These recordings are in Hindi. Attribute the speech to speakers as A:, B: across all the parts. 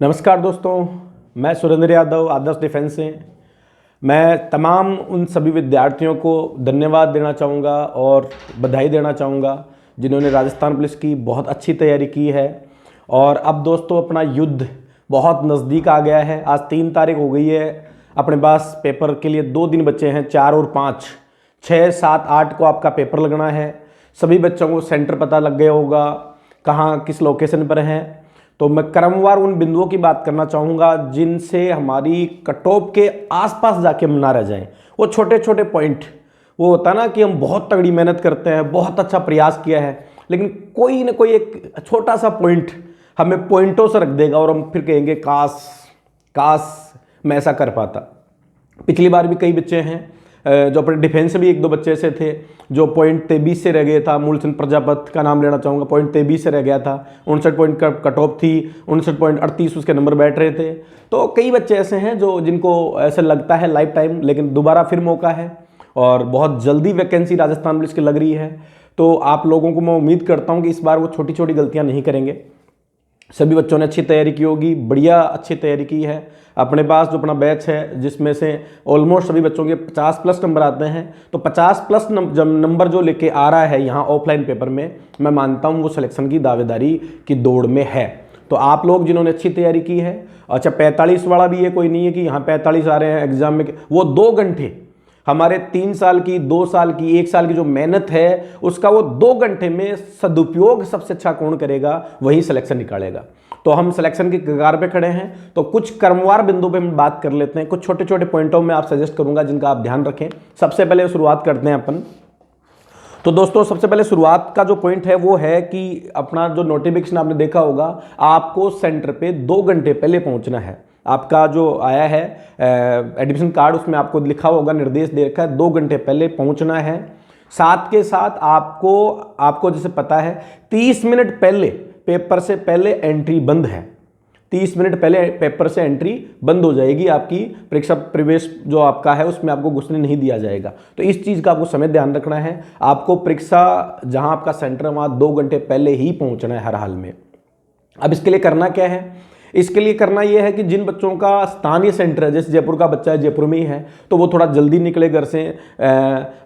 A: नमस्कार दोस्तों, मैं सुरेंद्र यादव आदर्श डिफेंस से। मैं तमाम उन सभी विद्यार्थियों को धन्यवाद देना चाहूँगा और बधाई देना चाहूँगा जिन्होंने राजस्थान पुलिस की बहुत अच्छी तैयारी की है। और अब दोस्तों अपना युद्ध बहुत नज़दीक आ गया है। आज 3 तारीख हो गई है। अपने पास पेपर के लिए 2 दिन बचे हैं, 4 और 5, 6, 7, 8 को आपका पेपर लगना है। सभी बच्चों को सेंटर पता लग गया होगा, कहाँ किस लोकेशन पर हैं। तो मैं क्रमवार उन बिंदुओं की बात करना चाहूँगा जिनसे हमारी कट ऑफ के आसपास जाके हम ना रह जाएं। वो छोटे छोटे पॉइंट, वो होता है ना कि हम बहुत तगड़ी मेहनत करते हैं, बहुत अच्छा प्रयास किया है, लेकिन कोई ना कोई एक छोटा सा पॉइंट हमें पॉइंटों से रख देगा और हम फिर कहेंगे काश काश मैं ऐसा कर पाता। पिछली बार भी कई बच्चे हैं जो अपने डिफेंस से भी 1-2 बच्चे ऐसे थे जो पॉइंट 23 से रह गया था। मूलचंद प्रजापत का नाम लेना चाहूँगा, पॉइंट 23 से रह गया था। 59 पॉइंट का कट ऑफ थी, 59.38 उसके नंबर बैठ रहे थे। तो कई बच्चे ऐसे हैं जो जिनको ऐसे लगता है लाइफ टाइम, लेकिन दोबारा फिर मौका है और बहुत जल्दी वैकेंसी राजस्थान पुलिस की लग रही है। तो आप लोगों को मैं उम्मीद करता हूँ कि इस बार वो छोटी छोटी गलतियाँ नहीं करेंगे। सभी बच्चों ने अच्छी तैयारी की होगी, बढ़िया अच्छी तैयारी की है। अपने पास जो अपना बैच है जिसमें से ऑलमोस्ट सभी बच्चों के 50+ नंबर आते हैं, तो 50+ नंबर जो लेके आ रहा है यहाँ ऑफलाइन पेपर में, मैं मानता हूँ वो सिलेक्शन की दावेदारी की दौड़ में है। तो आप लोग जिन्होंने अच्छी तैयारी की है, अच्छा 45 वाला भी है, कोई नहीं है कि यहाँ 45 आ रहे हैं एग्जाम में, वो 2 घंटे हमारे 3 साल की, 2 साल की, 1 साल की जो मेहनत है उसका वो 2 घंटे में सदुपयोग सबसे अच्छा कौन करेगा वही सिलेक्शन निकालेगा। तो हम सिलेक्शन की कगार पे खड़े हैं। तो कुछ क्रमवार बिंदु पे हम बात कर लेते हैं, कुछ छोटे छोटे पॉइंटों में आप सजेस्ट करूंगा जिनका आप ध्यान रखें। सबसे पहले शुरुआत करते हैं अपन। तो दोस्तों सबसे पहले शुरुआत का जो पॉइंट है वो है कि अपना जो नोटिफिकेशन आपने देखा होगा, आपको सेंटर पे 2 घंटे पहले पहुंचना है। आपका जो आया है एडमिशन कार्ड, उसमें आपको लिखा होगा, निर्देश दे रखा है 2 घंटे पहले पहुंचना है। साथ के साथ आपको जैसे पता है 30 मिनट पहले, पेपर से पहले एंट्री बंद है। 30 मिनट पहले पेपर से एंट्री बंद हो जाएगी। आपकी परीक्षा प्रवेश जो आपका है उसमें आपको घुसने नहीं दिया जाएगा। तो इस चीज़ का आपको समय ध्यान रखना है। आपको परीक्षा जहां आपका सेंटर है वहां 2 घंटे पहले ही पहुंचना है हर हाल में। अब इसके लिए करना क्या है? इसके लिए करना यह है कि जिन बच्चों का स्थानीय सेंटर है, जैसे जयपुर का बच्चा है, जयपुर में ही है, तो वो थोड़ा जल्दी निकले घर से,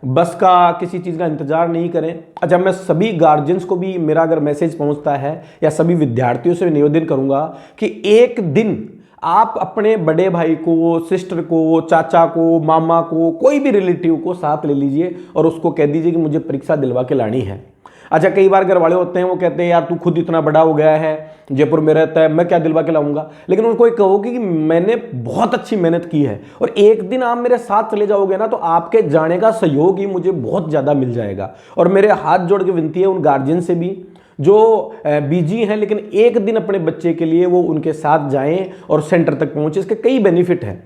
A: बस का किसी चीज़ का इंतजार नहीं करें। अच्छा, मैं सभी गार्जियंस को भी मेरा अगर मैसेज पहुंचता है या सभी विद्यार्थियों से निवेदन करूंगा कि एक दिन आप अपने बड़े भाई को, सिस्टर को, चाचा को, मामा को, कोई भी रिलेटिव को साथ ले लीजिए और उसको कह दीजिए कि मुझे परीक्षा दिलवा के लानी है। अच्छा, कई बार घर वाले होते हैं वो कहते हैं यार तू खुद इतना बड़ा हो गया है, जयपुर में रहता है, मैं क्या दिलवा के लाऊंगा। लेकिन उनको एक कहो कि मैंने बहुत अच्छी मेहनत की है और एक दिन आप मेरे साथ चले जाओगे ना, तो आपके जाने का सहयोग ही मुझे बहुत ज़्यादा मिल जाएगा। और मेरे हाथ जोड़ के विनती है उन गार्जियन से भी जो बिजी हैं, लेकिन एक दिन अपने बच्चे के लिए वो उनके साथ जाएं और सेंटर तक पहुंचे। इसके कई बेनिफिट हैं।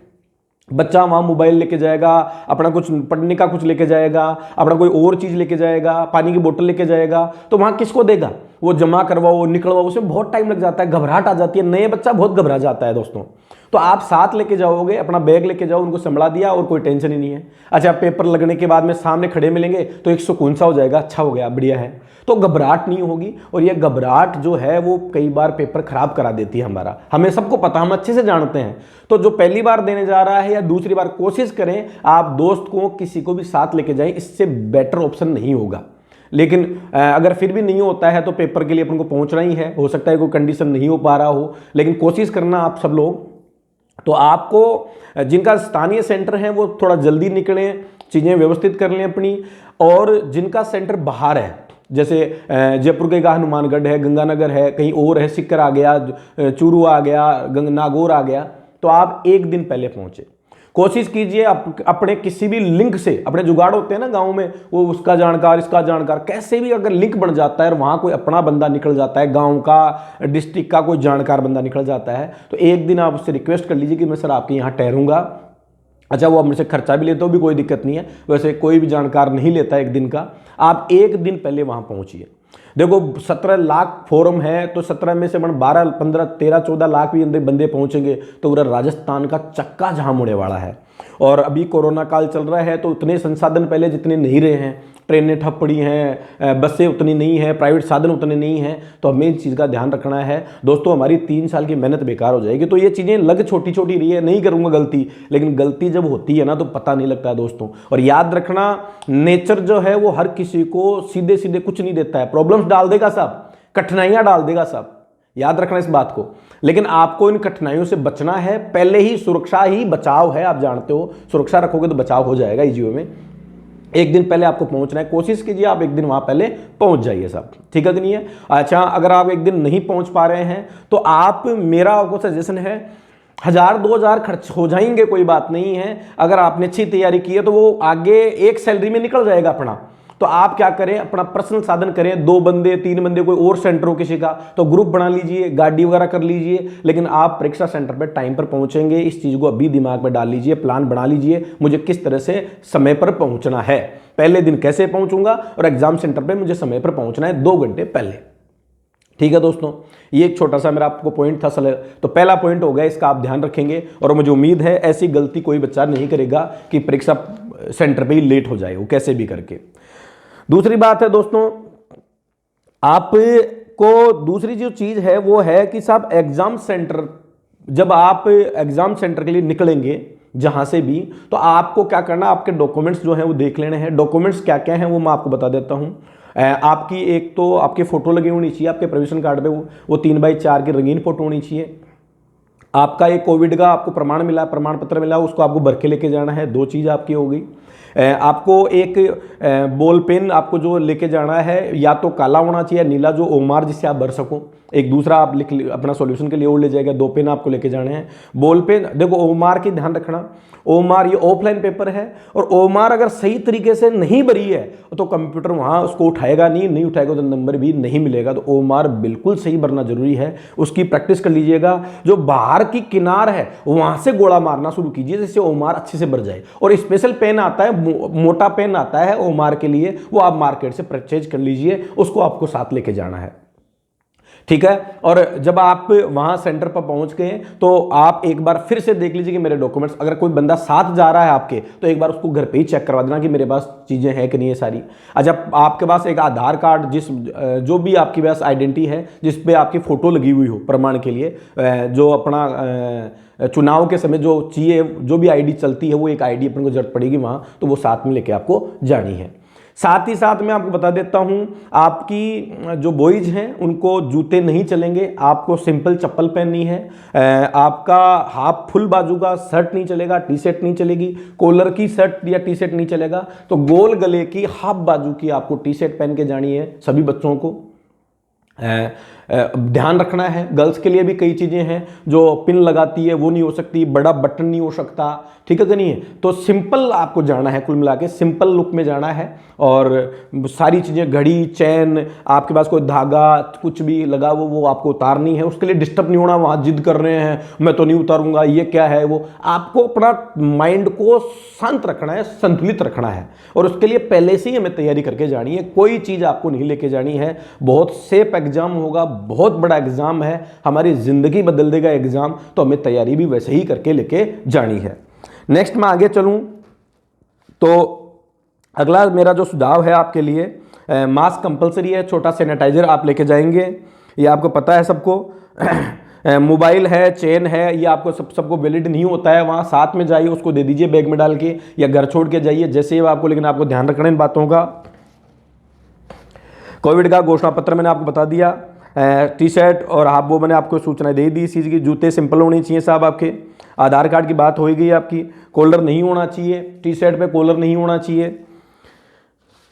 A: बच्चा वहाँ मोबाइल लेके जाएगा, अपना कुछ पढ़ने का कुछ लेके जाएगा, अपना कोई और चीज़ लेके जाएगा, पानी की बोतल लेके जाएगा, तो वहाँ किसको देगा? वो जमा करवाओ, निकलवाओ, उसमें बहुत टाइम लग जाता है, घबराहट आ जाती है, नए बच्चा बहुत घबरा जाता है दोस्तों। तो आप साथ लेके जाओगे, अपना बैग लेके जाओ, उनको संभला दिया और कोई टेंशन ही नहीं है। अच्छा, पेपर लगने के बाद में सामने खड़े मिलेंगे तो एक सुकून सा हो जाएगा, अच्छा हो गया, बढ़िया है। तो घबराहट नहीं होगी। और ये घबराहट जो है वो कई बार पेपर खराब करा देती है हमारा, हमें सबको पता, हम अच्छे से जानते हैं। तो जो पहली बार देने जा रहा है या दूसरी बार, कोशिश करें आप दोस्त को, किसी को भी साथ लेके जाएं, इससे बेटर ऑप्शन नहीं होगा। लेकिन अगर फिर भी नहीं होता है तो पेपर के लिए अपन को पहुंचना ही है। हो सकता है कोई कंडीशन नहीं हो पा रहा हो, लेकिन कोशिश करना आप सब लोग। तो आपको जिनका स्थानीय सेंटर है वो थोड़ा जल्दी निकलें, चीज़ें व्यवस्थित कर लें अपनी। और जिनका सेंटर बाहर है, जैसे जयपुर के का हनुमानगढ़ है, गंगानगर है, कहीं और है, सिक्कर आ गया, चूरू आ गया, नागौर आ गया, तो आप एक दिन पहले पहुंचे। कोशिश कीजिए अपने किसी भी लिंक से, अपने जुगाड़ होते हैं ना गांव में, वो उसका जानकार, इसका जानकार, कैसे भी अगर लिंक बन जाता है और वहां कोई अपना बंदा निकल जाता है, गांव का, डिस्ट्रिक्ट का कोई जानकार बंदा निकल जाता है, तो एक दिन आप उससे रिक्वेस्ट कर लीजिए कि मैं सर आपके यहाँ ठहरूंगा। अच्छा, वो अपने से खर्चा भी लेते हो भी कोई दिक्कत नहीं है, वैसे कोई भी जानकार नहीं लेता एक दिन का। आप एक दिन पहले वहां पहुंचिए। देखो 17 लाख फॉर्म है तो 17 में से 12 15 13 14 लाख भी अंदर बंदे पहुंचेंगे तो पूरा राजस्थान का चक्का जहां मुड़े वाला है। और अभी कोरोना काल चल रहा है तो उतने संसाधन पहले जितने नहीं रहे हैं, ट्रेनें ठप पड़ी हैं, बसें उतनी नहीं है, प्राइवेट साधन उतने नहीं हैं, तो हमें इस चीज़ का ध्यान रखना है दोस्तों। हमारी 3 साल की मेहनत बेकार हो जाएगी। तो ये चीज़ें लग छोटी छोटी रही है, नहीं करूँगा गलती, लेकिन गलती जब होती है ना तो पता नहीं लगता है दोस्तों। और याद रखना, नेचर जो है वो हर किसी को सीधे सीधे कुछ नहीं देता है, प्रॉब्लम्स डाल देगा सब, कठिनाइयाँ डाल देगा सब, याद रखना इस बात को। लेकिन आपको इन कठिनाइयों से बचना है। पहले ही सुरक्षा ही बचाव है, आप जानते हो, सुरक्षा रखोगे तो बचाव हो जाएगा इस जीवन में। एक दिन पहले आपको पहुंचना है, कोशिश कीजिए आप एक दिन वहां पहले पहुंच जाइए साहब, ठीक है कि नहीं है। अच्छा, अगर आप एक दिन नहीं पहुंच पा रहे हैं तो आप, मेरा आपको सजेशन है, 1000-2000 खर्च हो जाएंगे, कोई बात नहीं है। अगर आपने अच्छी तैयारी की है तो वो आगे एक सैलरी में निकल जाएगा अपना। तो आप क्या करें, अपना पर्सनल साधन करें, 2 बंदे 3 बंदे, कोई और सेंटर हो किसी का तो ग्रुप बना लीजिए, गाड़ी वगैरह कर लीजिए, लेकिन आप परीक्षा सेंटर पर टाइम पर पहुंचेंगे। इस चीज को अभी दिमाग में डाल लीजिए, प्लान बना लीजिए, मुझे किस तरह से समय पर पहुंचना है, पहले दिन कैसे पहुंचूंगा और एग्जाम सेंटर पे मुझे समय पर पहुंचना है 2 घंटे पहले। ठीक है दोस्तों, ये एक छोटा सा मेरा आपको पॉइंट था। तो पहला पॉइंट हो गया, इसका आप ध्यान रखेंगे और मुझे उम्मीद है ऐसी गलती कोई बच्चा नहीं करेगा कि परीक्षा सेंटर पे ही लेट हो जाए वो कैसे भी करके। दूसरी बात है दोस्तों, आपको दूसरी जो चीज है वो है कि साहब एग्जाम सेंटर, जब आप एग्जाम सेंटर के लिए निकलेंगे जहां से भी, तो आपको क्या करना, आपके डॉक्यूमेंट्स जो हैं वो देख लेने हैं। डॉक्यूमेंट्स क्या क्या हैं वो मैं आपको बता देता हूं। आपकी एक तो आपकी फोटो लगी होनी चाहिए आपके प्रवेशन कार्ड पे, वो 3x4 की रंगीन फोटो होनी चाहिए। आपका एक कोविड का आपको प्रमाण पत्र मिला, उसको आपको भर के लेके जाना है। 2 चीज़ आपकी हो गई। आपको एक बॉल पेन आपको जो लेके जाना है, या तो काला होना चाहिए, नीला, जो ओमार जिससे आप भर सको। एक दूसरा आप लिख अपना सॉल्यूशन के लिए और ले जाएगा। 2 पेन आपको लेके जाने हैं। बॉल पेन, देखो ओमार की ध्यान रखना, ओमार ये ऑफलाइन पेपर है, और ओमार अगर सही तरीके से नहीं भरी है तो कंप्यूटर वहां उसको उठाएगा नहीं उठाएगा तो नंबर भी नहीं मिलेगा। तो ओमार बिल्कुल सही भरना जरूरी है, उसकी प्रैक्टिस कर लीजिएगा। जो बाहर की किनार है वहां से गोला मारना शुरू कीजिए जिससे ओमार अच्छे से भर जाए। और स्पेशल पेन आता है, मोटा पेन आता है ओमार के लिए, वो आप मार्केट से परचेज कर लीजिए, उसको आपको साथ लेके जाना है, ठीक है। और जब आप वहां सेंटर पर पहुंच गए तो आप एक बार फिर से देख लीजिए कि मेरे डॉक्यूमेंट्स, अगर कोई बंदा साथ जा रहा है आपके तो एक बार उसको घर पे ही चेक करवा देना कि मेरे पास चीजें हैं कि नहीं है सारी। अच्छा, आपके पास एक आधार कार्ड, जो भी आपके पास आइडेंटिटी है जिस पे आपकी फोटो लगी हुई हो प्रमाण के लिए, जो अपना चुनाव के समय जो चाहिए, जो भी आईडी चलती है वो एक आईडी अपन को जरूरत पड़ेगी वहां, तो वो साथ में लेके आपको जानी है। साथ ही साथ मैं आपको बता देता हूं, आपकी जो बॉयज हैं उनको जूते नहीं चलेंगे, आपको सिंपल चप्पल पहननी है। आपका हाफ फुल बाजू का शर्ट नहीं चलेगा, टी शर्ट नहीं चलेगी, कॉलर की शर्ट या टी शर्ट नहीं चलेगा। तो गोल गले की हाफ बाजू की आपको टी शर्ट पहन के जानी है सभी बच्चों को। ध्यान रखना है, गर्ल्स के लिए भी कई चीजें हैं, जो पिन लगाती है वो नहीं हो सकती, बड़ा बटन नहीं हो सकता, ठीक है कि नहीं है। तो सिंपल आपको जाना है, कुल मिला के सिंपल लुक में जाना है। और सारी चीजें, घड़ी, चैन, आपके पास कोई धागा कुछ भी लगा वो आपको उतारनी है। उसके लिए डिस्टर्ब नहीं होना, वहां जिद कर रहे हैं मैं तो नहीं उतारूंगा, ये क्या है वो। आपको अपना माइंड को शांत रखना है, संतुलित रखना है, और उसके लिए पहले से ही हमें तैयारी करके जानी है। कोई चीज आपको नहीं लेके जानी है। बहुत सेफ एग्जाम होगा, बहुत बड़ा एग्जाम है, हमारी जिंदगी बदल देगा एग्जाम, तो हमें तैयारी भी वैसे ही करके लेके जानी है। नेक्स्ट मैं आगे चलूं तो अगला मेरा जो सुझाव है आपके लिए, मास्क कंपलसरी है, छोटा सैनिटाइजर आप लेके जाएंगे, ये आपको पता है सबको। मोबाइल है, चेन है, ये आपको सबको वैलिड नहीं होता है, वहाँ साथ में जाइए, उसको दे दीजिए बैग में डाल के, या घर छोड़ के जाइए जैसे ही आपको, लेकिन आपको ध्यान रखना इन बातों का। कोविड का घोषणा पत्र मैंने आपको बता दिया। टी शर्ट और हाफ वो मैंने आपको सूचनाएं दे दी इस चीज़ की। जूते सिंपल होने चाहिए साहब आपके। आधार कार्ड की बात हो गई आपकी। कॉलर नहीं होना चाहिए, टी शर्ट पे कॉलर नहीं होना चाहिए।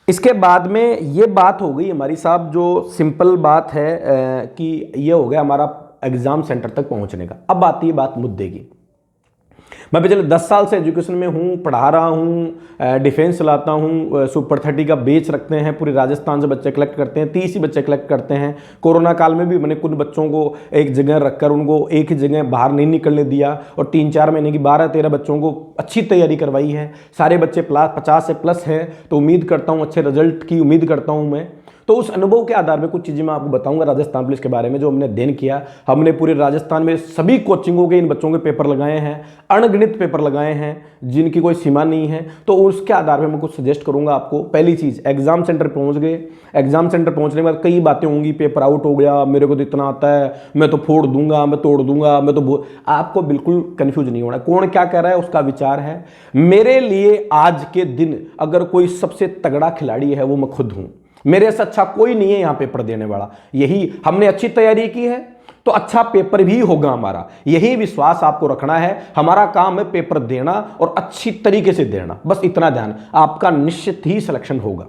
A: इसके बाद में ये बात हो गई हमारी साहब, जो सिंपल बात है कि ये हो गया हमारा एग्जाम सेंटर तक पहुंचने का। अब आती है बात मुद्दे की। मैं पिछले 10 साल से एजुकेशन में हूँ, पढ़ा रहा हूँ, डिफेंस चलाता हूँ, सुपर 30 का बेच रखते हैं, पूरे राजस्थान से बच्चे कलेक्ट करते हैं, 30 ही बच्चे कलेक्ट करते हैं। कोरोना काल में भी मैंने कुछ बच्चों को एक जगह रखकर उनको एक ही जगह बाहर नहीं निकलने दिया, और 3-4 महीने की 12-13 बच्चों को अच्छी तैयारी करवाई है। सारे बच्चे 50 से प्लस हैं, तो उम्मीद करता हूँ अच्छे रिजल्ट की उम्मीद करता हूँ मैं। तो उस अनुभव के आधार पर कुछ चीज़ें मैं आपको बताऊंगा राजस्थान पुलिस के बारे में, जो हमने अध्ययन किया। हमने पूरे राजस्थान में सभी कोचिंगों के इन बच्चों के पेपर लगाए हैं, अनगिनत पेपर लगाए हैं जिनकी कोई सीमा नहीं है। तो उसके आधार पर मैं कुछ सजेस्ट करूंगा आपको। पहली चीज़, एग्जाम सेंटर पहुंच गए, एग्जाम सेंटर पहुंचने के बाद कई बातें होंगी, पेपर आउट हो गया, मेरे को तो इतना आता है, मैं तो फोड़ दूंगा, मैं तोड़ दूंगा, मैं तो आपको बिल्कुल कंफ्यूज नहीं होना। कौन क्या कह रहा है उसका विचार है। मेरे लिए आज के दिन अगर कोई सबसे तगड़ा खिलाड़ी है वो मैं खुद हूं। मेरे से अच्छा कोई नहीं है यहां पेपर देने वाला। यही हमने अच्छी तैयारी की है तो अच्छा पेपर भी होगा हमारा, यही विश्वास आपको रखना है। हमारा काम है पेपर देना और अच्छी तरीके से देना, बस इतना ध्यान, आपका निश्चित ही सिलेक्शन होगा।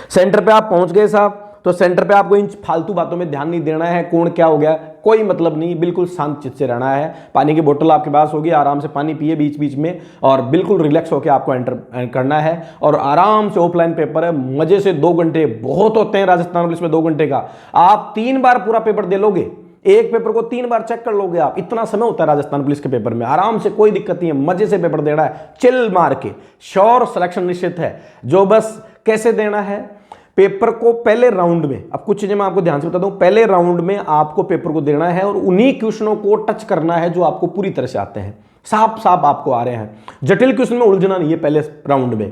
A: सेंटर पे आप पहुंच गए साहब, तो सेंटर पे आपको इन फालतू बातों में ध्यान नहीं देना है। कौन क्या हो गया कोई मतलब नहीं, बिल्कुल शांत चित्त से रहना है। पानी की बोतल आपके पास होगी, आराम से पानी पिए बीच बीच में और बिल्कुल रिलैक्स होकर आपको एंटर करना है। और आराम से ऑफलाइन पेपर है, मजे से 2 घंटे बहुत होते हैं राजस्थान पुलिस में। 2 घंटे का आप 3 बार पूरा पेपर दे लोगे, एक पेपर को 3 बार चेक कर लोगे आप। इतना समय होता है राजस्थान पुलिस के पेपर में, आराम से, कोई दिक्कत नहीं है, मजे से पेपर देना है, चिल मार के, श्योर सिलेक्शन निश्चित है। जो बस कैसे देना है पेपर को, पहले राउंड में, अब कुछ चीजें मैं आपको ध्यान से बता दूं, पहले राउंड में आपको पेपर को देना है और उन्हीं क्वेश्चनों को टच करना है जो आपको पूरी तरह से आते हैं, साफ साफ आपको आ रहे हैं। जटिल क्वेश्चन में उलझना नहीं है पहले राउंड में।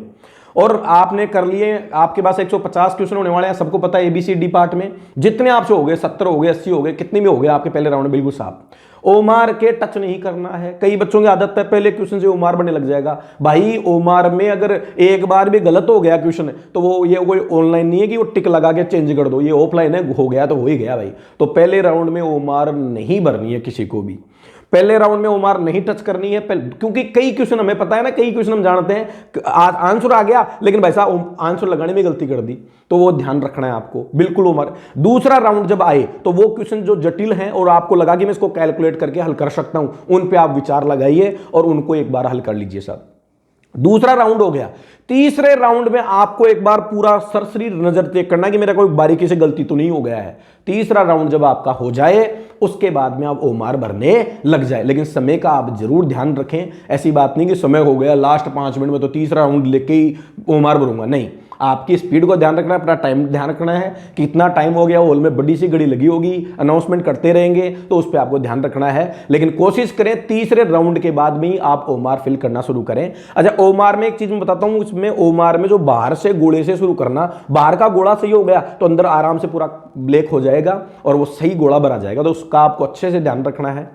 A: और आपने कर लिए, आपके पास 150 क्वेश्चन होने वाले हैं, सबको पता है ABCD पार्ट में जितने आपसे हो गए, 70 हो गए, 80 हो गए, कितने भी हो गए आपके पहले राउंड में, बिल्कुल साफ। ओमार के टच नहीं करना है। कई बच्चों की आदत है पहले क्वेश्चन से ओमार बनने लग जाएगा। भाई ओमार में अगर एक बार भी गलत हो गया क्वेश्चन तो वो ये कोई ऑनलाइन नहीं है कि वो टिक लगा के चेंज कर दो, ये ऑफलाइन है, हो गया तो हो ही गया भाई। तो पहले राउंड में ओमार नहीं भरनी है किसी को भी, पहले राउंड में ओमार नहीं टच करनी है। क्योंकि कई क्वेश्चन हमें पता है ना, कई क्वेश्चन हम जानते हैं, आंसर आ गया लेकिन भाई साहब आंसर लगाने में गलती कर दी, तो वो ध्यान रखना है आपको बिल्कुल ओमार। दूसरा राउंड जब आए तो वो क्वेश्चन जो जटिल हैं और आपको लगा कि मैं इसको कैलकुलेट करके हल कर सकता हूं, उन पे आप विचार लगाइए और उनको एक बार हल कर लीजिए साहब। दूसरा राउंड हो गया। तीसरे राउंड में आपको एक बार पूरा सरसरी नजर चेक करना कि मेरा कोई बारीकी से गलती तो नहीं हो गया है। तीसरा राउंड जब आपका हो जाए उसके बाद में आप ओमार भरने लग जाए, लेकिन समय का आप जरूर ध्यान रखें। ऐसी बात नहीं कि समय हो गया लास्ट 5 मिनट में तो तीसरा राउंड लेके ही ओमार भरूंगा, नहीं। आपकी स्पीड को ध्यान रखना है, अपना टाइम ध्यान रखना है, कितना टाइम हो गया। हॉल में बड़ी सी घड़ी लगी होगी, अनाउंसमेंट करते रहेंगे तो उस पर आपको ध्यान रखना है। लेकिन कोशिश करें तीसरे राउंड के बाद में ही आप ओमार फिल करना शुरू करें। अच्छा, ओमार में एक चीज मैं बताता हूं, उसमें ओमार में जो बाहर से गोले से शुरू करना, बाहर का गोला सही हो गया तो अंदर आराम से पूरा ब्लैक हो जाएगा और वो सही गोला भरा जाएगा, तो उसका आपको अच्छे से ध्यान रखना है।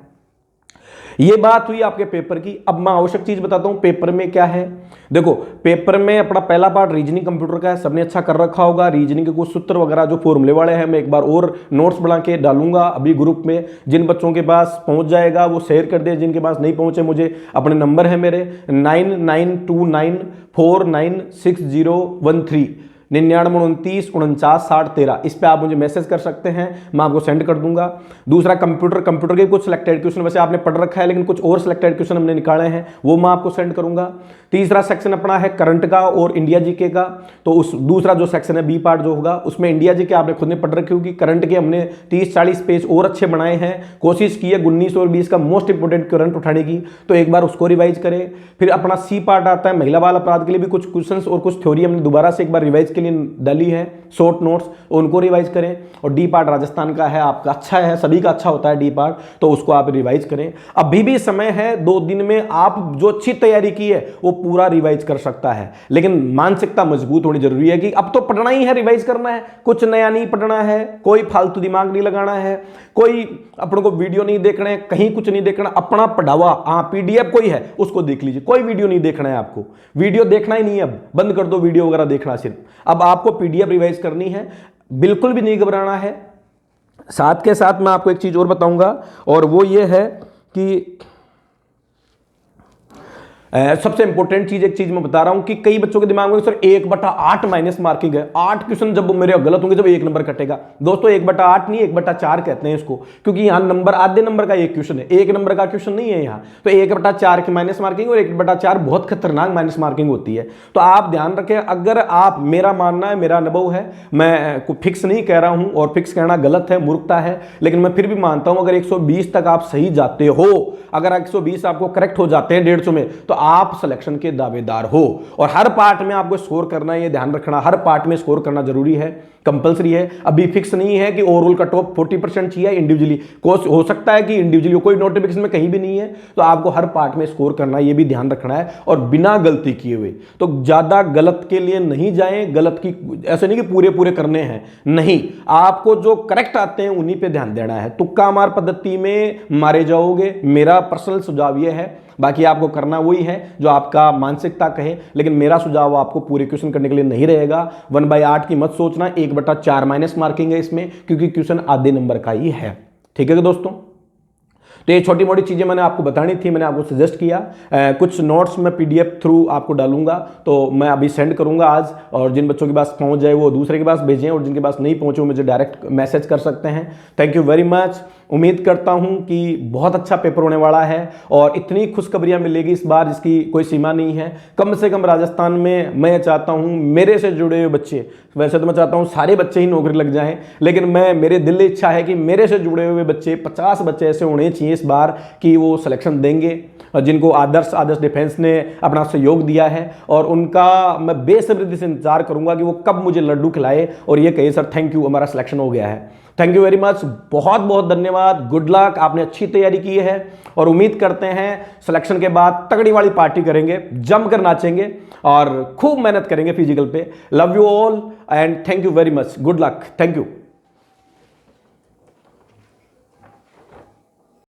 A: ये बात हुई आपके पेपर की। अब मैं आवश्यक चीज बताता हूं पेपर में क्या है। देखो, पेपर में अपना पहला पार्ट रीजनिंग कंप्यूटर का है, सबने अच्छा कर रखा होगा। रीजनिंग के कुछ सूत्र वगैरह जो फॉर्मूले वाले हैं, मैं एक बार और नोट्स बना के डालूंगा अभी ग्रुप में। जिन बच्चों के पास पहुंच जाएगा वो शेयर कर दे, जिनके पास नहीं पहुंचे मुझे अपने नंबर है मेरे 9929496013 9929496013, इस पे आप मुझे मैसेज कर सकते हैं, मैं आपको सेंड कर दूंगा। दूसरा कंप्यूटर के कुछ सिलेक्टेड क्वेश्चन वैसे आपने पढ़ रखा है लेकिन कुछ और सिलेक्टेड क्वेश्चन हमने निकाले हैं, वो मैं आपको सेंड करूंगा। तीसरा सेक्शन अपना है करंट का और इंडिया जीके का, तो उस दूसरा जो सेक्शन है बी पार्ट जो होगा उसमें इंडिया जीके आपने खुद ने पढ़ रखी होगी। करंट के हमने 30-40 पेज और अच्छे बनाए हैं, कोशिश की है 19 और 20 का मोस्ट इंपोर्टेंट करंट उठाने की, तो एक बार उसको रिवाइज करें। फिर अपना सी पार्ट आता है महिला बाल अपराध के लिए भी कुछ क्वेश्चंस और कुछ थ्योरी हमने दोबारा से एक बार रिवाइज के लिए डाली है, शॉर्ट नोट्स, उनको रिवाइज करें। और डी पार्ट राजस्थान का है आपका, अच्छा है, सभी का अच्छा होता है डी पार्ट, तो उसको आप रिवाइज करें। अभी भी समय है, 2 दिन में आप जो अच्छी तैयारी की है वो पूरा रिवाइज कर सकता है, लेकिन मानसिकता मजबूत होनी जरूरी है कि अब तो पढ़ना ही है, रिवाइज करना है, कुछ नया नहीं पढ़ना है, कोई फालतू दिमाग नहीं लगाना है, कोई अपने को वीडियो नहीं देखना है, कहीं कुछ नहीं देखना, अपना पढ़ावा। हाँ, पीडीएफ कोई है उसको देख लीजिए, कोई वीडियो नहीं देखना है आपको, वीडियो देखना ही नहीं है, अब बंद कर दो वीडियो वगैरह देखना, सिर्फ अब आपको पीडीएफ रिवाइज करनी है, बिल्कुल भी नहीं घबराना है। साथ के साथ मैं आपको एक चीज और बताऊंगा और वो ये है कि सबसे इंपॉर्टेंट चीज, एक चीज मैं बता रहा हूं कि कई बच्चों के दिमाग में सर 1/8 माइनस मार्किंग है, 8 क्वेश्चन जब मेरे गलत होंगे जब 1 नंबर कटेगा। दोस्तों 1/8 नहीं, 1/4 कहते हैं इसको, क्योंकि यहां नंबर आधे नंबर का एक क्वेश्चन है, 1 नंबर का क्वेश्चन नहीं है यहां, तो 1/4 की माइनस मार्किंग और 1/4 बहुत खतरनाक माइनस मार्किंग होती है। तो आप ध्यान रखें, अगर आप, मेरा मानना है, मेरा अनुभव है, मैं फिक्स नहीं कह रहा हूं और फिक्स कहना गलत है, मूर्खता है, लेकिन मैं फिर भी मानता हूं अगर 120 तक आप सही जाते हो, अगर 120 आपको करेक्ट हो जाते हैं 150 में, तो आप सिलेक्शन के दावेदार हो। और हर पार्ट में आपको स्कोर करना है, ये ध्यान रखना, हर पार्ट में स्कोर करना जरूरी है। कंपलसरी है। अभी फिक्स नहीं है कि ओवरऑल कट ऑफ 40% चाहिए इंडिविजुअली, हो सकता है कि इंडिविजुअली कोई नोटिफिकेशन में कहीं भी नहीं है, तो आपको हर पार्ट में स्कोर करना है, ये भी ध्यान रखना है, और बिना गलती किए हुए। तो ज्यादा गलत के लिए नहीं जाएं, गलत की ऐसे नहीं कि पूरे पूरे करने हैं, नहीं, आपको जो करेक्ट आते हैं उन्हीं पे ध्यान देना है। तुक्का मार पद्धति में मारे जाओगे, मेरा पर्सनल सुझाव ये है, बाकी आपको करना वही है जो आपका मानसिकता कहे, लेकिन मेरा सुझाव आपको पूरे क्वेश्चन करने के लिए नहीं रहेगा। 1/8 की मत सोचना, 1/4 माइनस मार्किंग है इसमें, क्योंकि क्वेश्चन आधे नंबर का ही है। ठीक है दोस्तों, तो ये छोटी मोटी चीज़ें मैंने आपको बतानी थी, मैंने आपको सजेस्ट किया। कुछ नोट्स मैं पीडीएफ थ्रू आपको डालूंगा, तो मैं अभी सेंड करूंगा आज, और जिन बच्चों के पास पहुंच जाए वो दूसरे के पास भेजें, और जिनके पास नहीं पहुंचे वो मुझे डायरेक्ट मैसेज कर सकते हैं। Thank you very much. उम्मीद करता हूं कि बहुत अच्छा पेपर होने वाला है, और इतनी खुशखबरियां मिलेगी इस बार जिसकी कोई सीमा नहीं है। कम से कम राजस्थान में मैं चाहता हूं मेरे से जुड़े हुए बच्चे, वैसे तो मैं चाहता हूं सारे बच्चे ही नौकरी लग जाएं, लेकिन मेरे दिल की इच्छा है कि मेरे से जुड़े हुए बच्चे 50 बच्चे ऐसे होने चाहिए इस बार कि वो सिलेक्शन देंगे, जिनको आदर्श डिफेंस ने अपना सहयोग दिया है, और उनका मैं बेसब्री से इंतजार करूंगा कि वो कब मुझे लड्डू खिलाए और ये कहे सर थैंक यू हमारा सिलेक्शन हो गया है। थैंक यू वेरी मच, बहुत बहुत धन्यवाद, गुड लक, आपने अच्छी तैयारी की है, और उम्मीद करते हैं सिलेक्शन के बाद तगड़ी वाली पार्टी करेंगे, जमकर नाचेंगे और खूब मेहनत करेंगे फिजिकल पे। Love you all and thank you very much, good luck, thank you.